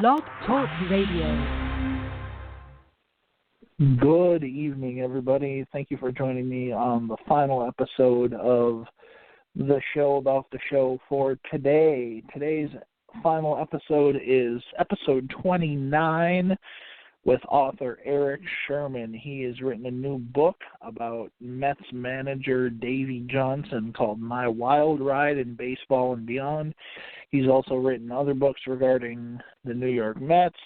Blog Talk Radio. Good evening, everybody. Thank you for joining me on the final episode of the show about the show for today. Today's final episode is episode 29 with author Erik Sherman. He has written a new book about Mets manager Davey Johnson called My Wild Ride in Baseball and Beyond. He's also written other books regarding the New York Mets.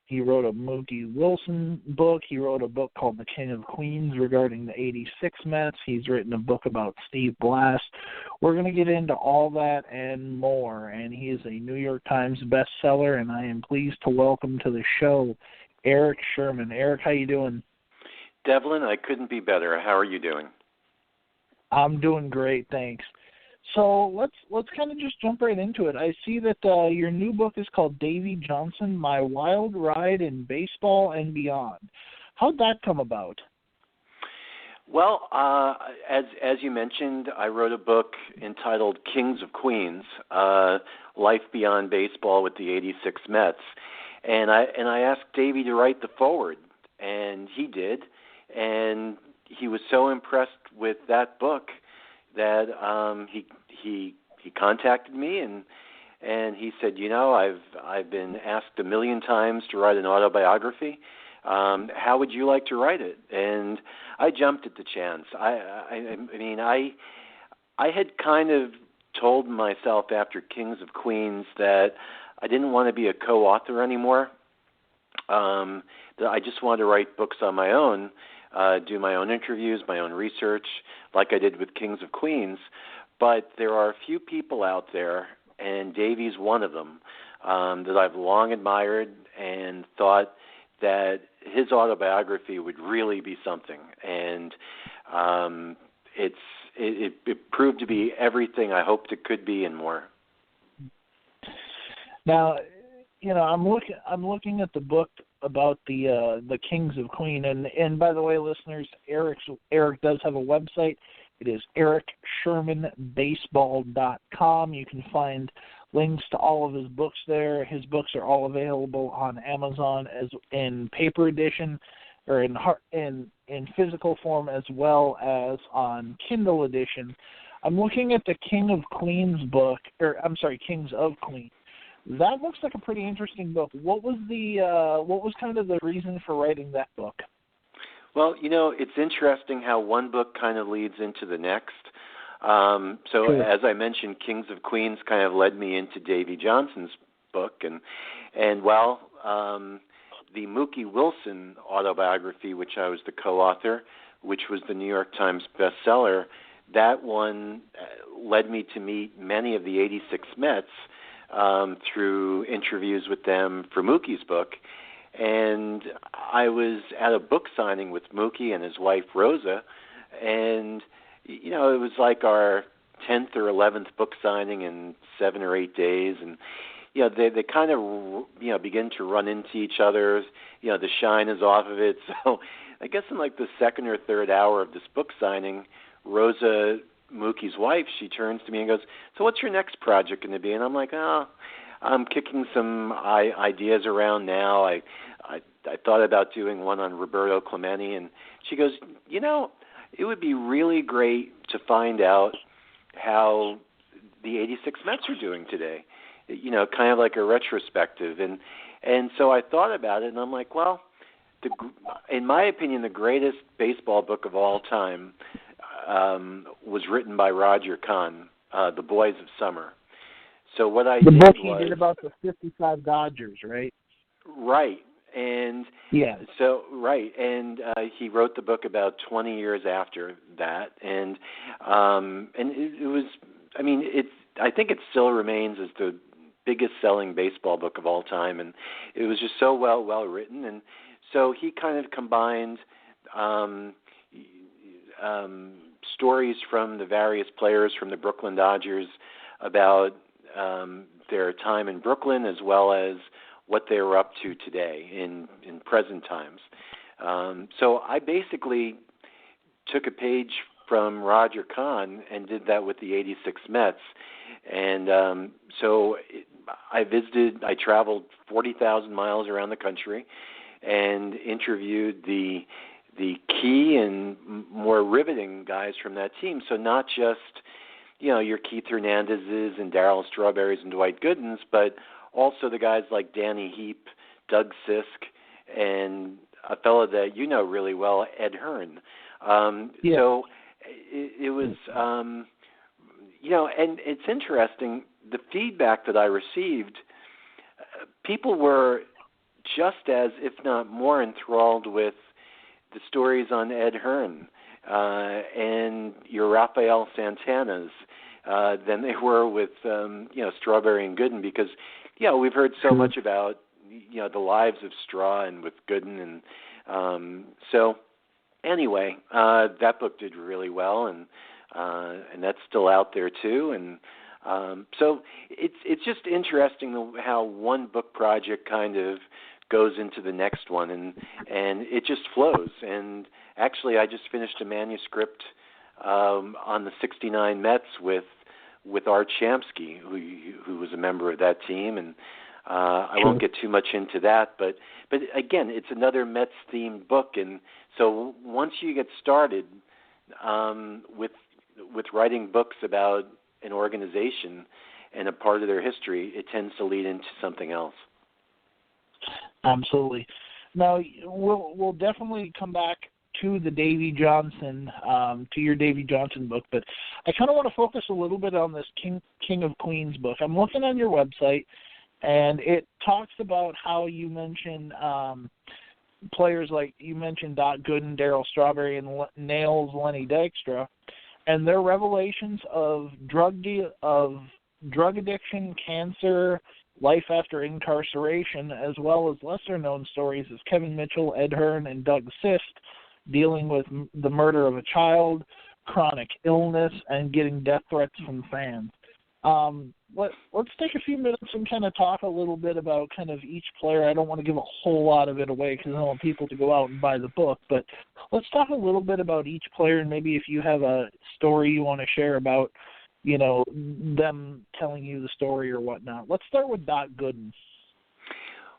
He wrote a Mookie Wilson book. He wrote a book called The King of Queens regarding the 86 Mets. He's written a book about Steve Blass. We're going to get into all that and more. And he is a New York Times bestseller, and I am pleased to welcome to the show Erik Sherman. Erik, how you doing? Devlin, I couldn't be better. How are you doing? I'm doing great, thanks. So let's kind of just jump right into it. I see that your new book is called Davey Johnson, My Wild Ride in Baseball and Beyond. How'd that come about? Well, as you mentioned, I wrote a book entitled Kings of Queens, Life Beyond Baseball with the 86 Mets. And I asked Davey to write the foreword, and he did. And he was so impressed with that book that he contacted me and he said, you know, I've been asked a million times to write an autobiography. How would you like to write it? And I jumped at the chance. I had kind of told myself after Kings of Queens that I didn't want to be a co-author anymore. That I just wanted to write books on my own, do my own interviews, my own research, like I did with Kings of Queens. But there are a few people out there, and Davey's one of them, that I've long admired and thought that his autobiography would really be something. And it proved to be everything I hoped it could be and more. Now, you know, I'm looking at the book about the Kings of Queen, and by the way, listeners, Erik does have a website. It is erikshermanbaseball.com. You can find links to all of his books there. His books are all available on Amazon as in paper edition, or in physical form, as well as on Kindle edition. I'm looking at the Kings of Queens. That looks like a pretty interesting book. What was kind of the reason for writing that book? Well, you know, it's interesting how one book kind of leads into the next. Sure. As I mentioned, Kings of Queens kind of led me into Davey Johnson's book, and the Mookie Wilson autobiography, which I was the co-author, which was the New York Times bestseller, that one led me to meet many of the 86 Mets through interviews with them for Mookie's book. And I was at a book signing with Mookie and his wife, Rosa, and, you know, it was like our 10th or 11th book signing in 7 or 8 days. And, you know, they kind of, you know, begin to run into each other. You know, the shine is off of it. So I guess in like the second or third hour of this book signing, Rosa, Mookie's wife, she turns to me and goes, "So what's your next project going to be?" And I'm like, I'm kicking some ideas around now. I thought about doing one on Roberto Clemente, and she goes, you know, it would be really great to find out how the 86 Mets are doing today. You know, kind of like a retrospective. And so I thought about it, and I'm like, well, in my opinion, the greatest baseball book of all time was written by Roger Kahn, The Boys of Summer. So what I the did book was, he did about the 55 Dodgers, right? Right. And yeah. So right, and he wrote the book about 20 years after that, and it was, I mean, I think it still remains as the biggest selling baseball book of all time, and it was just so well written, and so he kind of combined stories from the various players from the Brooklyn Dodgers about their time in Brooklyn, as well as what they were up to today in present times. So I basically took a page from Roger Kahn and did that with the 86 Mets. And so I traveled 40,000 miles around the country and interviewed the key and more riveting guys from that team. So not just, your Keith Hernandez's and Darryl Strawberry's and Dwight Goodens, but also the guys like Danny Heap, Doug Sisk, and a fellow that you know really well, Ed Hearn. So it was, and it's interesting, the feedback that I received, people were just as, if not more, enthralled with the stories on Ed Hearn and your Rafael Santana's than they were with, Strawberry and Gooden, because, we've heard so much about, the lives of Straw and with Gooden. And so anyway, that book did really well, and that's still out there too. And so it's just interesting how one book project kind of goes into the next one, and it just flows. And actually, I just finished a manuscript on the '69 Mets with Art Shamsky, who was a member of that team, and I won't get too much into that, but again, it's another Mets themed book, and so once you get started with writing books about an organization and a part of their history, it tends to lead into something else. Absolutely. Now, we'll definitely come back to the Davy Johnson, to your Davy Johnson book, but I kind of want to focus a little bit on this King of Queens book. I'm looking on your website, and it talks about how you mention players like you mentioned Doc Gooden, Darryl Strawberry, and Nails Lenny Dykstra, and their revelations of drug addiction, cancer, life after incarceration, as well as lesser-known stories as Kevin Mitchell, Ed Hearn, and Doug Sisk dealing with the murder of a child, chronic illness, and getting death threats from fans. Let's take a few minutes and kind of talk a little bit about kind of each player. I don't want to give a whole lot of it away because I want people to go out and buy the book, but let's talk a little bit about each player, and maybe if you have a story you want to share about, them telling you the story or whatnot. Let's start with Doc Gooden.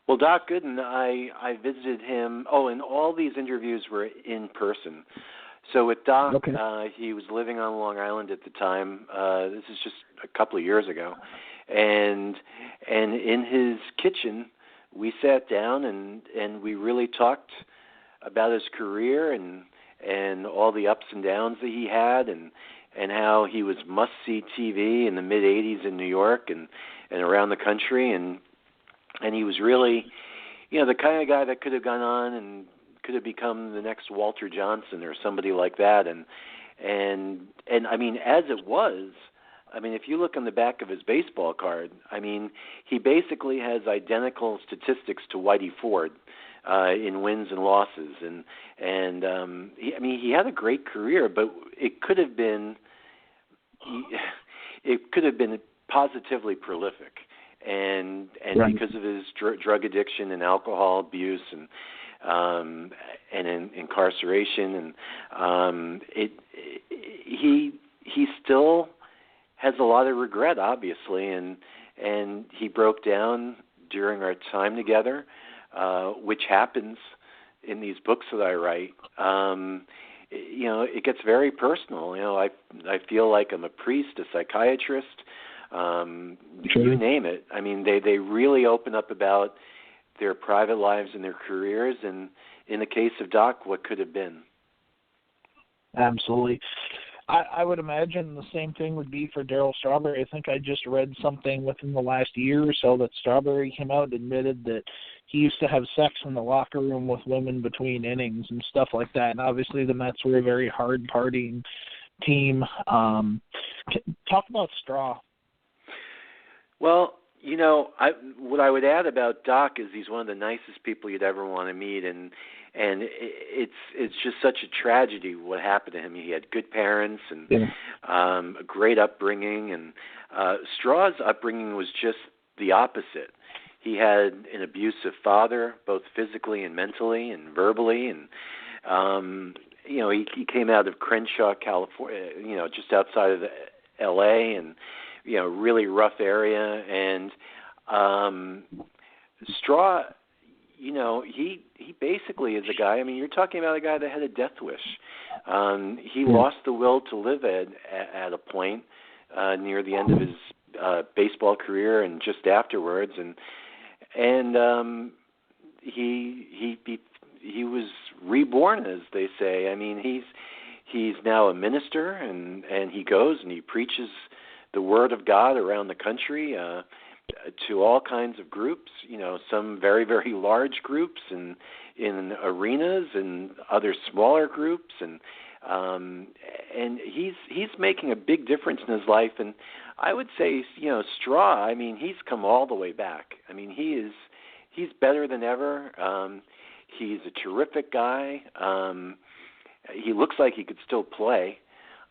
Well, Doc Gooden, I visited him. Oh, and all these interviews were in person. So with Doc, he was living on Long Island at the time. This is just a couple of years ago. And in his kitchen, we sat down and we really talked about his career and all the ups and downs that he had and how he was must-see TV in the mid-'80s in New York and around the country. And he was really, the kind of guy that could have gone on and could have become the next Walter Johnson or somebody like that. And I mean, as it was, I mean, if you look on the back of his baseball card, I mean, he basically has identical statistics to Whitey Ford in wins and losses. He had a great career, but it could have been positively prolific. And right. Because of his drug addiction and alcohol abuse and incarceration, and he still has a lot of regret, obviously, and he broke down during our time together, which happens in these books that I write. It gets very personal. I feel like I'm a priest, a psychiatrist. You name it. I mean, they really open up about their private lives and their careers, and in the case of Doc, what could have been. Absolutely. I would imagine the same thing would be for Darryl Strawberry. I think I just read something within the last year or so that Strawberry came out and admitted that he used to have sex in the locker room with women between innings and stuff like that. And obviously the Mets were a very hard-partying team. Talk about Straw. Well, what I would add about Doc is he's one of the nicest people you'd ever want to meet, and it's just such a tragedy what happened to him. He had good parents and a great upbringing, and Straw's upbringing was just the opposite. He had an abusive father, both physically and mentally and verbally, and he came out of Crenshaw, California, just outside of L.A., and really rough area, and Straw, he basically is a guy. I mean, you're talking about a guy that had a death wish. He lost the will to live at a point near the end of his baseball career and just afterwards, and he was reborn, as they say. I mean, he's now a minister, and he goes and he preaches the word of God around the country to all kinds of groups. Some very, very large groups and in arenas, and other smaller groups, and he's making a big difference in his life. And I would say, Straw, I mean, he's come all the way back. I mean, he's better than ever. He's a terrific guy. He looks like he could still play.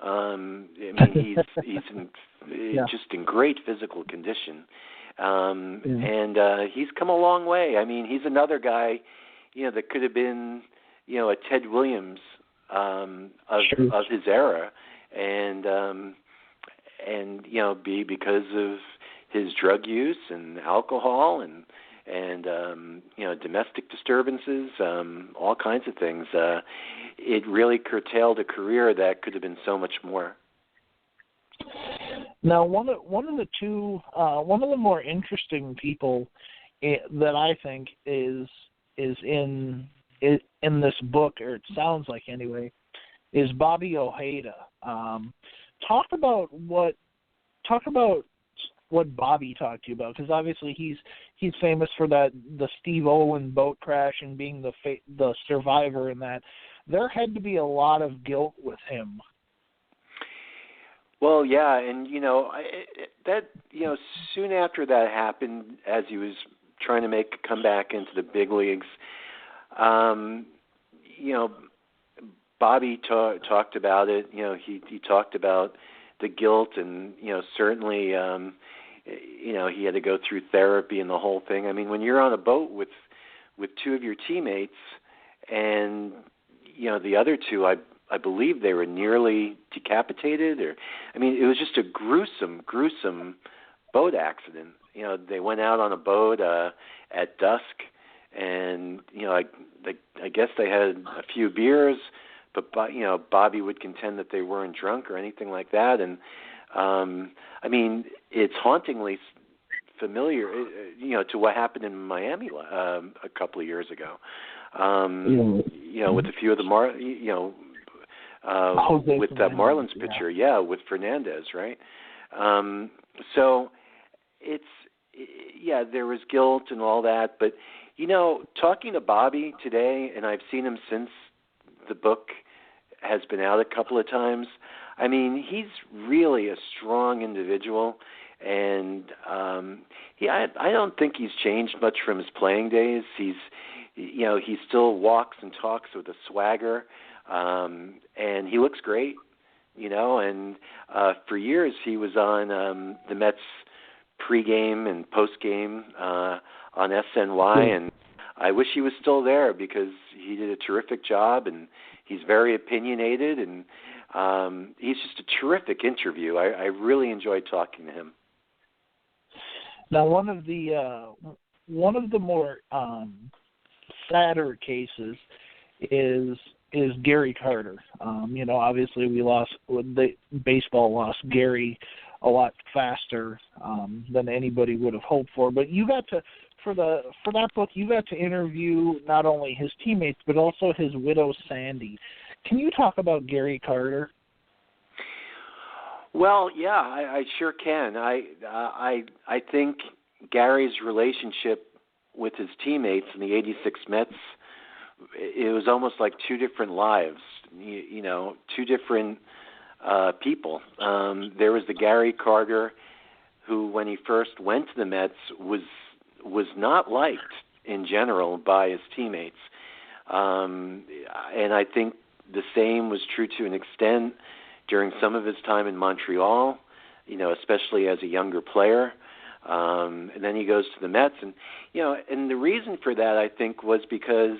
I mean, he's just in great physical condition. And he's come a long way. I mean, he's another guy, that could have been, a Ted Williams of his era, and because of his drug use and alcohol and domestic disturbances, all kinds of things, it really curtailed a career that could have been so much more. Now, one of the more interesting people that I think is in this book, or it sounds like anyway, is Bobby Ojeda. Talk about what Bobby talked to you about, because obviously he's famous for the Steve Olin boat crash and being the survivor in that. There had to be a lot of guilt with him. Well, yeah, and soon after that happened, as he was trying to make a comeback into the big leagues, Bobby talked about it. He talked about the guilt, and certainly, he had to go through therapy and the whole thing. I mean, when you're on a boat with two of your teammates, and the other two, I believe they were nearly decapitated, it was just a gruesome boat accident. They went out on a boat at dusk, and I guess they had a few beers, but Bobby would contend that they weren't drunk or anything like that. And it's hauntingly familiar, to what happened in Miami a couple of years ago. With a few of the with that Marlins pitcher, with Fernandez, right? So there was guilt and all that, but talking to Bobby today, and I've seen him since the book has been out a couple of times. I mean, he's really a strong individual, and I don't think he's changed much from his playing days. He still walks and talks with a swagger. And he looks great, and for years he was on the Mets pregame and postgame on SNY, and I wish he was still there, because he did a terrific job, and he's very opinionated, and he's just a terrific interview. I really enjoyed talking to him. Now, one of the more sadder cases is Gary Carter. Obviously baseball lost Gary a lot faster than anybody would have hoped for. But you got to, for that book, you got to interview not only his teammates but also his widow, Sandy. Can you talk about Gary Carter? Well, yeah, I sure can. I think Gary's relationship with his teammates in the '86 Mets, it was almost like two different lives, two different people. There was the Gary Carter who, when he first went to the Mets, was not liked in general by his teammates. And I think the same was true to an extent during some of his time in Montreal, especially as a younger player. And then he goes to the Mets. And, and the reason for that, I think, was because,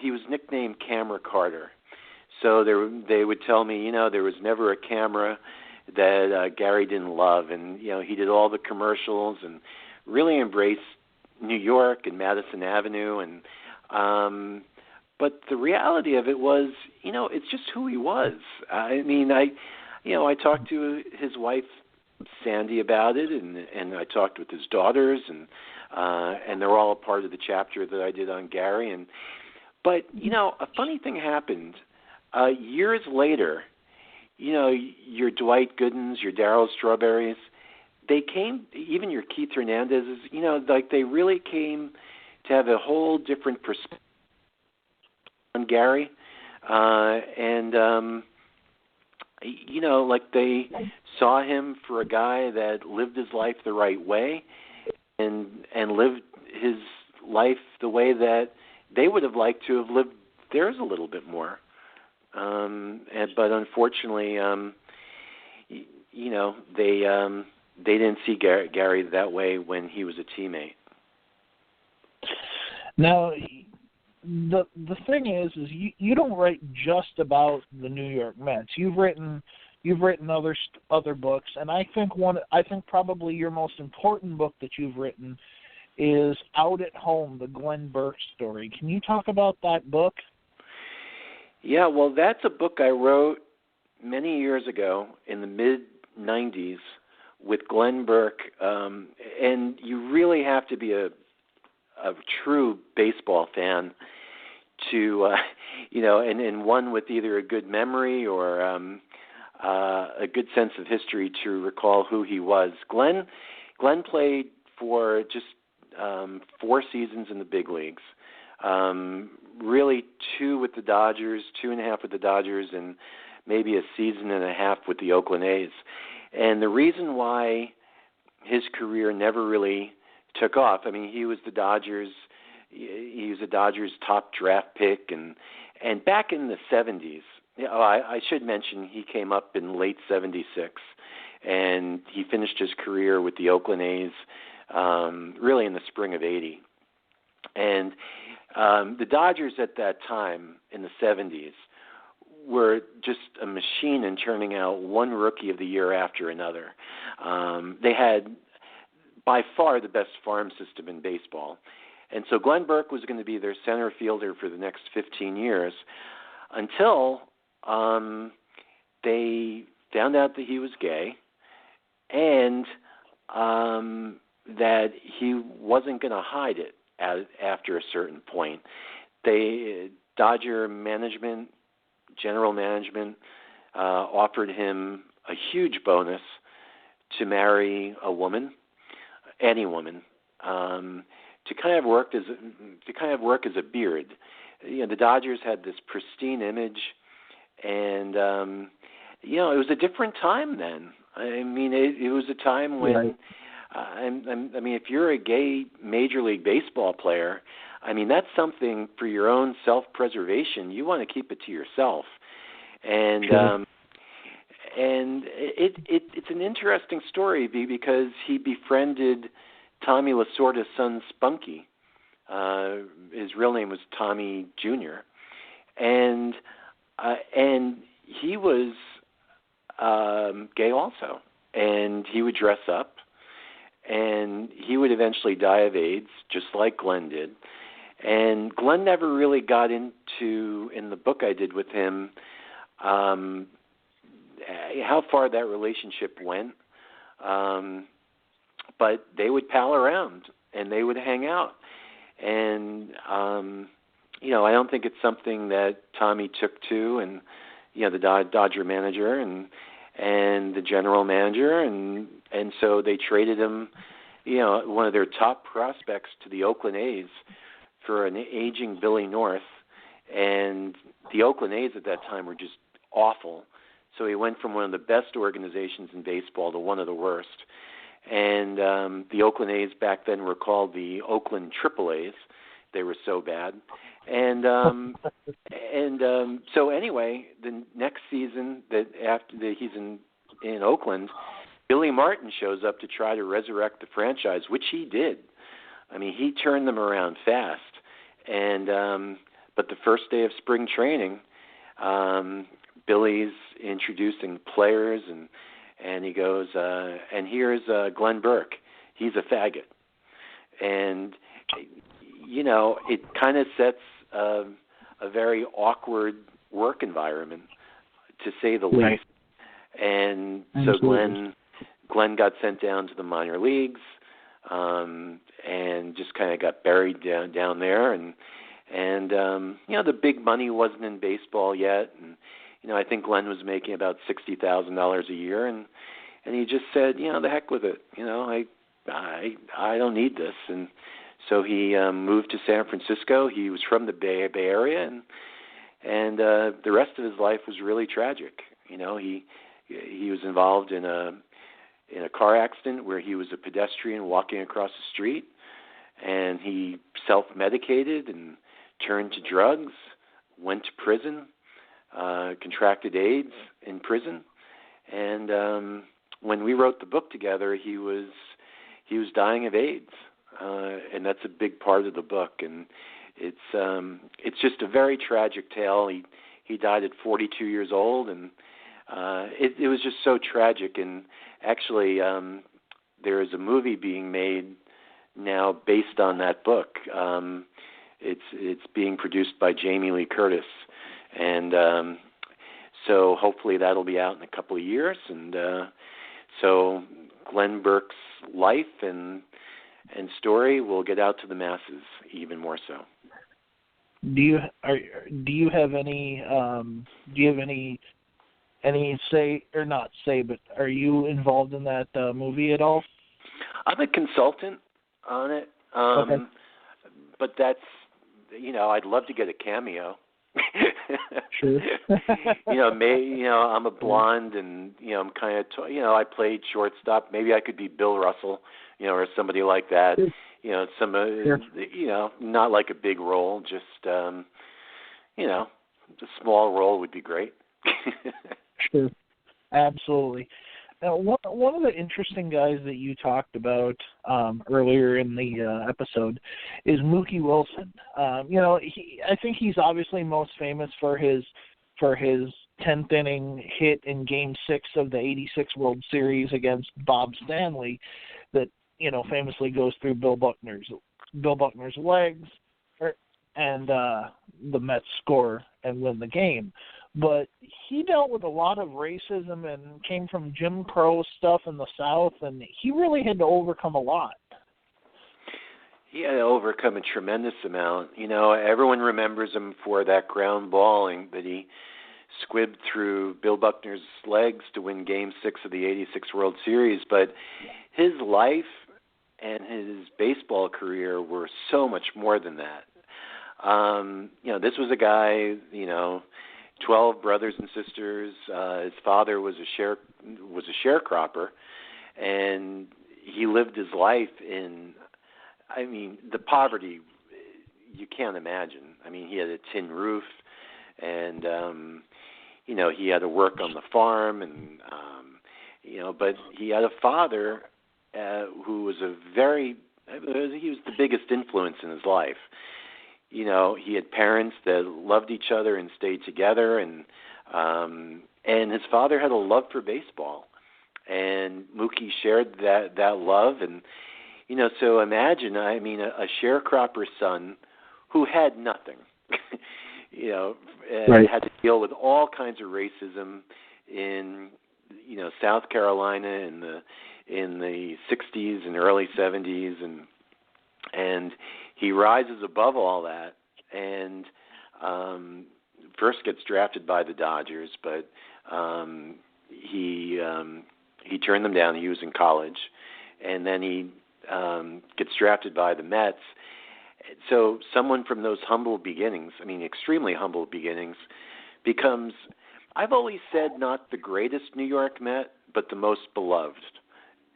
he was nicknamed Camera Carter. So they would tell me, there was never a camera that Gary didn't love. And, he did all the commercials and really embraced New York and Madison Avenue, and but the reality of it was, it's just who he was. I mean, I talked to his wife Sandy about it, and I talked with his daughters, and they're all a part of the chapter that I did on Gary. But a funny thing happened years later. Your Dwight Goodens, your Darryl Strawberries, they came, even your Keith Hernandez's, like they really came to have a whole different perspective on Gary. Like they saw him for a guy that lived his life the right way and lived his life the way that they would have liked to have lived theirs a little bit more. But unfortunately, they didn't see Gary that way when he was a teammate. Now, the thing is you don't write just about the New York Mets. You've written other books, and I think probably your most important book that you've written is Out at Home, the Glenn Burke story. Can you talk about that book? Yeah, well, that's a book I wrote many years ago in the mid-'90s with Glenn Burke, and you really have to be a true baseball fan to, and one with either a good memory or a good sense of history to recall who he was. Glenn played for just 4 seasons in the big leagues. Really 2 with the Dodgers, 2.5 with the Dodgers, and maybe a season and a half with the Oakland A's. And the reason why his career never really took off, I mean, he was a Dodgers top draft pick, and back in the 70s, I should mention he came up in late 76, and he finished his career with the Oakland A's really in the spring of 80. And the Dodgers at that time in the 70s were just a machine in turning out one rookie of the year after another. They had by far the best farm system in baseball. And so Glenn Burke was going to be their center fielder for the next 15 years until they found out that he was gay and that he wasn't going to hide it after a certain point. Dodger management, general management, offered him a huge bonus to marry a woman, any woman, to kind of work as a beard. The Dodgers had this pristine image, and it was a different time then. I mean, it was a time when. Right. I mean, if you're a gay Major League Baseball player, I mean, that's something for your own self-preservation. You want to keep it to yourself. And sure. And it's an interesting story because he befriended Tommy Lasorda's son, Spunky. His real name was Tommy Jr. And he was gay also. And he would dress up. And he would eventually die of AIDS, just like Glenn did. And Glenn never really got into, in the book I did with him, how far that relationship went. But they would pal around, and they would hang out. And, I don't think it's something that Tommy took to, and, the Dodger manager and the general manager, and so they traded him, one of their top prospects to the Oakland A's for an aging Billy North, and the Oakland A's at that time were just awful. So he went from one of the best organizations in baseball to one of the worst. And the Oakland A's back then were called the Oakland Triple A's. They were so bad. And so anyway, the next season he's in Oakland, Billy Martin shows up to try to resurrect the franchise, which he did. I mean, he turned them around fast. And but the first day of spring training, Billy's introducing players, and he goes, and here's Glenn Burke. He's a faggot. And, it kind of sets a very awkward work environment, to say the Right. least. And Absolutely. so Glenn got sent down to the minor leagues, and just kind of got buried down there. And the big money wasn't in baseball yet. And, I think Glenn was making about $60,000 a year. And he just said, the heck with it. I don't need this. And so he moved to San Francisco. He was from the Bay Area, and the rest of his life was really tragic. He was involved in a car accident where he was a pedestrian walking across the street, and he self-medicated and turned to drugs, went to prison, contracted AIDS in prison, and when we wrote the book together, he was dying of AIDS, and that's a big part of the book. And it's just a very tragic tale. He died at 42 years old, and it was just so tragic. And actually, there is a movie being made now based on that book. It's being produced by Jamie Lee Curtis, and so hopefully that'll be out in a couple of years. And so Glenn Burke's life and story will get out to the masses even more so. Do you have any say, or not say, but are you involved in that movie at all? I'm a consultant on it, Okay. but that's I'd love to get a cameo. Sure. I'm a blonde, and I'm kind of I played shortstop. Maybe I could be Bill Russell, or somebody like that. Sure. Not like a big role, just a small role would be great. Sure. Absolutely. Now, one of the interesting guys that you talked about earlier in the episode is Mookie Wilson. I think he's obviously most famous for his 10th inning hit in Game 6 of the '86 World Series against Bob Stanley, that famously goes through Bill Buckner's legs, and the Mets score and win the game. But he dealt with a lot of racism and came from Jim Crow stuff in the South, and he really had to overcome a lot. He had to overcome a tremendous amount. Everyone remembers him for that ground balling that he squibbed through Bill Buckner's legs to win Game 6 of the '86 World Series. But his life and his baseball career were so much more than that. This was a guy, 12 brothers and sisters. His father was a sharecropper, and he lived his life in, the poverty you can't imagine. He had a tin roof, and he had to work on the farm, and but he had a father who was he was the biggest influence in his life. He had parents that loved each other and stayed together, and his father had a love for baseball, and Mookie shared that love. And so imagine, a sharecropper's son who had nothing, Right. had to deal with all kinds of racism in South Carolina in the 60s and early 70s, and he rises above all that, and first gets drafted by the Dodgers, but he turned them down. He was in college, and then he gets drafted by the Mets. So someone from those humble beginnings, extremely humble beginnings, becomes, I've always said, not the greatest New York Met, but the most beloved.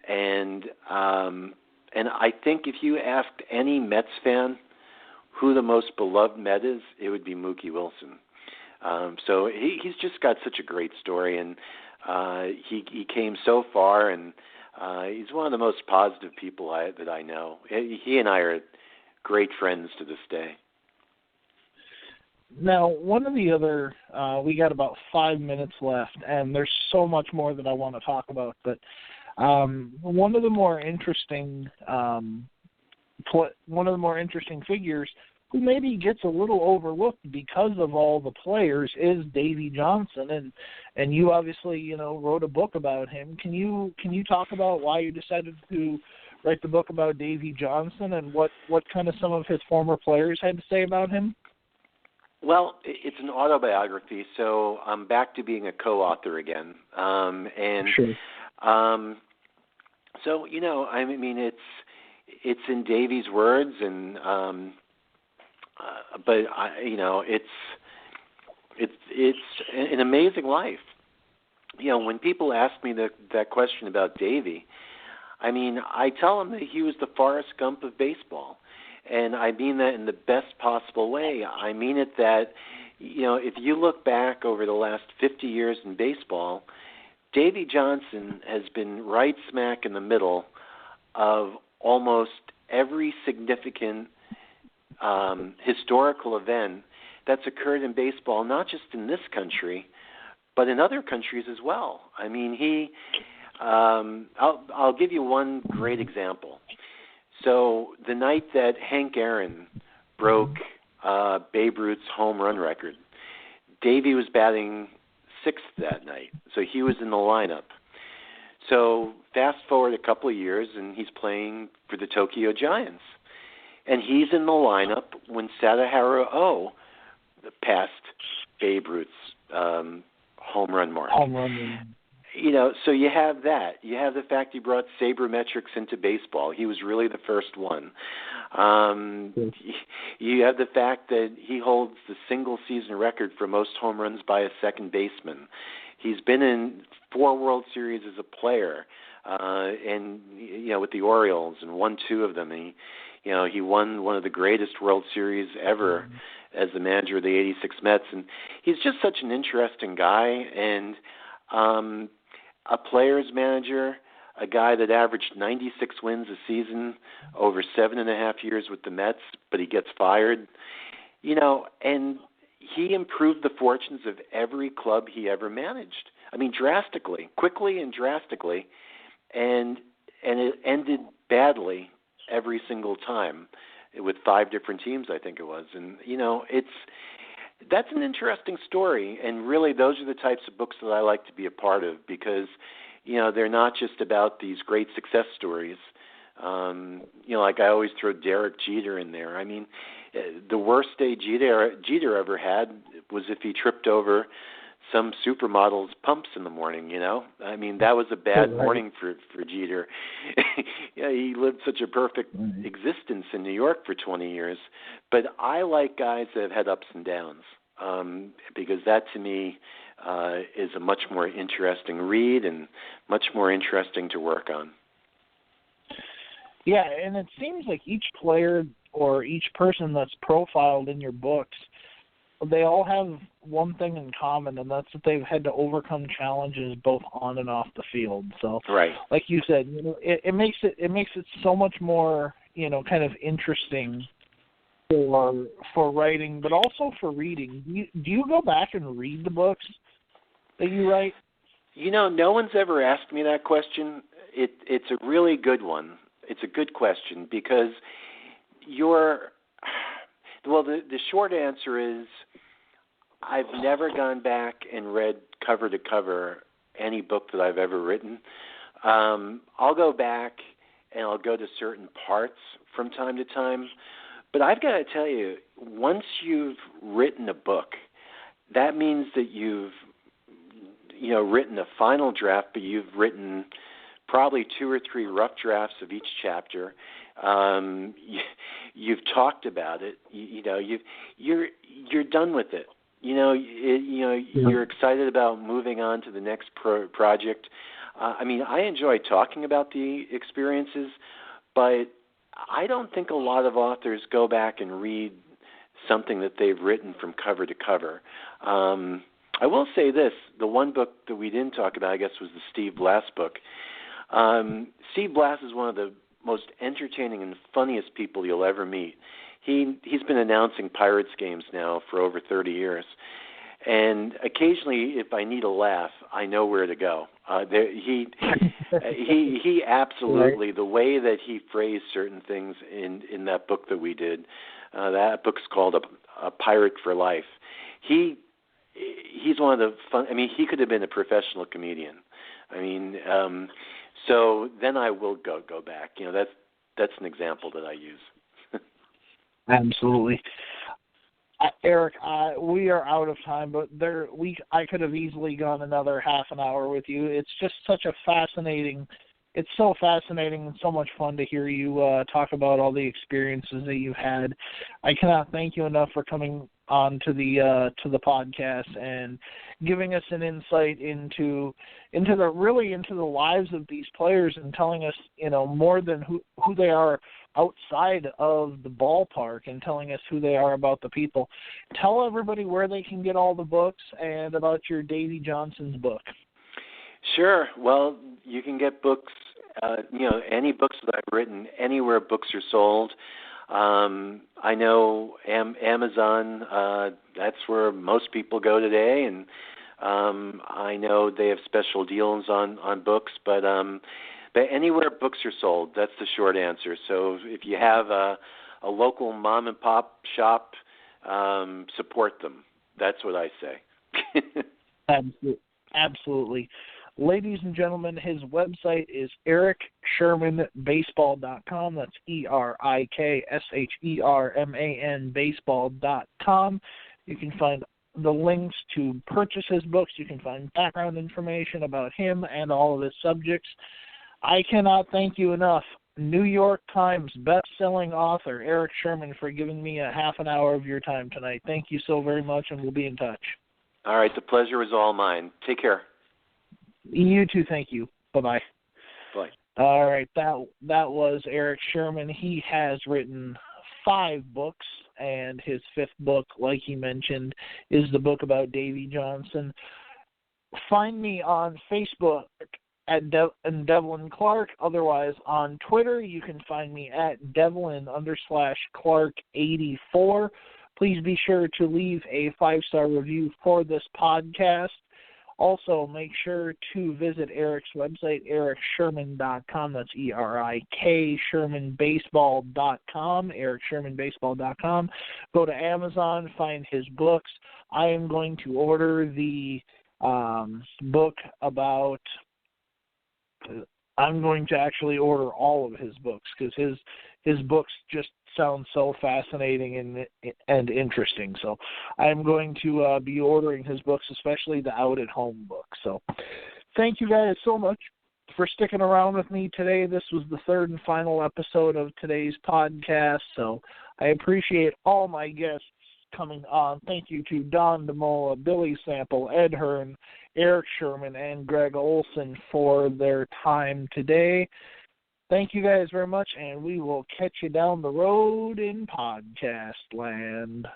And I think if you asked any Mets fan who the most beloved Met is, it would be Mookie Wilson. So he's just got such a great story, and he came so far, and he's one of the most positive people that I know. He and I are great friends to this day. Now, one of the other, we got about 5 minutes left, and there's so much more that I want to talk about, but one of the more interesting one of the more interesting figures who maybe gets a little overlooked because of all the players is Davy Johnson, and you obviously wrote a book about him. Can you talk about why you decided to write the book about Davy Johnson and what kind of some of his former players had to say about him? Well, it's an autobiography, so I'm back to being a co-author again. Sure. So I mean, it's in Davy's words, and but it's an amazing life. When people ask me that question about Davy, I mean, I tell them that he was the Forrest Gump of baseball. And I mean that in the best possible way. I mean it that, if you look back over the last 50 years in baseball, Davy Johnson has been right smack in the middle of almost every significant historical event that's occurred in baseball, not just in this country, but in other countries as well. I mean, I'll give you one great example. So the night that Hank Aaron broke Babe Ruth's home run record, Davy was batting sixth that night, so he was in the lineup. So fast forward a couple of years, and he's playing for the Tokyo Giants. And he's in the lineup when Sadaharu O passed Babe Ruth's home run mark. Home run. So you have that. You have the fact he brought sabermetrics into baseball. He was really the first one. You have the fact that he holds the single-season record for most home runs by a second baseman. He's been in 4 World Series as a player, and with the Orioles, and won 2 of them. And he won one of the greatest World Series ever as the manager of the '86 Mets. And he's just such an interesting guy, and a player's manager, a guy that averaged 96 wins a season over 7.5 years with the Mets, but he gets fired, and he improved the fortunes of every club he ever managed. I mean, drastically, quickly and drastically, and it ended badly every single time with 5 different teams, I think it was. And, that's an interesting story, and really those are the types of books that I like to be a part of because, they're not just about these great success stories. Like I always throw Derek Jeter in there. I mean, the worst day Jeter ever had was if he tripped over some supermodel's pumps in the morning, I mean, that was a bad morning for Jeter. He lived such a perfect existence in New York for 20 years. But I like guys that have had ups and downs because that, to me, is a much more interesting read and much more interesting to work on. Yeah, and it seems like each player or each person that's profiled in your books, they all have one thing in common, and that's that they've had to overcome challenges both on and off the field. So, right, like you said, it makes it so much more, kind of interesting for writing, but also for reading. Do you go back and read the books that you write? No one's ever asked me that question. It's a really good one. It's a good question because the short answer is I've never gone back and read cover to cover any book that I've ever written. I'll go back and I'll go to certain parts from time to time. But I've got to tell you, once you've written a book, that means that you've written a final draft, but you've written probably 2 or 3 rough drafts of each chapter. You've talked about it. You're done with it. You're excited about moving on to the next project. I mean, I enjoy talking about the experiences, but I don't think a lot of authors go back and read something that they've written from cover to cover. I will say this: the one book that we didn't talk about, I guess, was the Steve Blass book. Steve Blass is one of the most entertaining and funniest people you'll ever meet. He's been announcing Pirates games now for over 30 years. And occasionally, if I need a laugh, I know where to go. He absolutely, the way that he phrased certain things in that book that we did, that book's called A Pirate for Life. He's one of the fun. I mean, he could have been a professional comedian. I mean, so then I will go back. You know, that's an example that I use. Absolutely. Erik, we are out of time, but I could have easily gone another half an hour with you. It's just such a fascinating. It's so fascinating and so much fun to hear you talk about all the experiences that you've had. I cannot thank you enough for coming on to the podcast and giving us an insight into the lives of these players and telling us, you know, more than who they are outside of the ballpark and telling us who they are about the people. Tell everybody where they can get all the books and about your Davy Johnson's book. Sure. Well, you can get books, any books that I've written anywhere books are sold. I know Amazon, that's where most people go today, and I know they have special deals on books, but anywhere books are sold, that's the short answer. So if you have a local mom and pop shop, support them. That's what I say. Absolutely. Ladies and gentlemen, his website is erikshermanbaseball.com. That's ERIKSHERMAN baseball.com. You can find the links to purchase his books. You can find background information about him and all of his subjects. I cannot thank you enough, New York Times best-selling author Erik Sherman, for giving me a half an hour of your time tonight. Thank you so very much, and we'll be in touch. All right, the pleasure is all mine. Take care. You too, thank you. Bye-bye. Bye. All right, that was Erik Sherman. He has written 5 books, and his 5th book, like he mentioned, is the book about Davy Johnson. Find me on Facebook at Devlin Clark. Otherwise, on Twitter, you can find me at Devlin_Clark84. Please be sure to leave a 5-star review for this podcast. Also, make sure to visit Erik's website, eriksherman.com. That's ERIK, ShermanBaseball.com, erikshermanbaseball.com. Go to Amazon, find his books. I am going to order the book about... I'm going to actually order all of his books because his books just sound so fascinating and interesting. So I'm going to be ordering his books, especially the Out at Home book. So thank you guys so much for sticking around with me today. This was the 3rd and final episode of today's podcast. So I appreciate all my guests coming on. Thank you to Don DeMola, Billy Sample, Ed Hearn, Erik Sherman, and Greg Olson for their time today. Thank you guys very much, and we will catch you down the road in podcast land.